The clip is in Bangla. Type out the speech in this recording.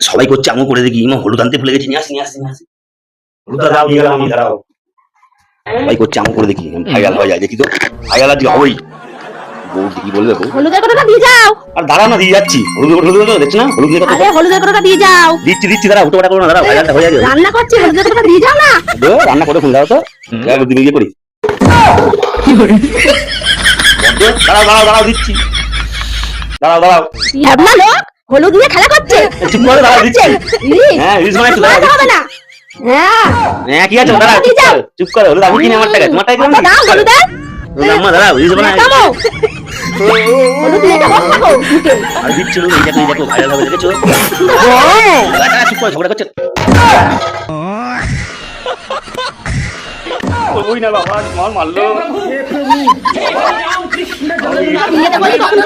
সবাই করছে, আমিও করে দেখি। ইমা হলুদ আনতে ভুলে গেছি, নিয়ে আসি নিয়ে আসি নিয়ে আসি। হলুদটা দাও, দিয়ে গেলাম আমি, দাঁড়াও। সবাই করছে, আমিও করে দেখি, ভাইরাল হয়ে যায়, দেখি তো ভাইরাল আজকে হবেই। বউ কি বলবে বউ? হলুদের কথাটা দিয়ে যাও। আর দাঁড়াও না, দিয়ে যাচ্ছি। হলুদ হলুদ দেখছো না, হলুদ দিয়ে কথা। আরে হলুদের কথাটা দিয়ে যাও। দিচ্ছি দিচ্ছি, দাঁড়াও, হুটো পাটা করো না, দাঁড়াও, ভাইরালটা হয়ে যাবে। রান্না করছি, হলুদের কথাটা দিয়ে যাও না। রান্না করে ফোন দাও তো, দিকে করি। দাঁড়াও দাঁড়াও দাঁড়াও, দিচ্ছি। দাঁড়াও দাঁড়াও, আপনার লোক হলুদ নিয়ে খেলা করছে। চুপ করে দাঁড়াও, দিচ্ছি। হ্যাঁ, রিলস বানাচ্ছি, দাঁড়াও, হবে না। হ্যাঁ হ্যাঁ, কি আছে, দাঁড়াও, চুপ করো। হলুদ আমি কিনে, আমার টাকা, তোমার টাকা কিনে দাও হলুদের। আম্মা, দাঁড়াও, রিলস বানাই। হলুদ নিয়ে বস থাকো। আর দিচ্ছি, এই দেখো ভাইরাল হবে, দেখেছো? চুপ করে, ঝগড়া করছে। ওই না বাবা, তোমার মারলো। কখন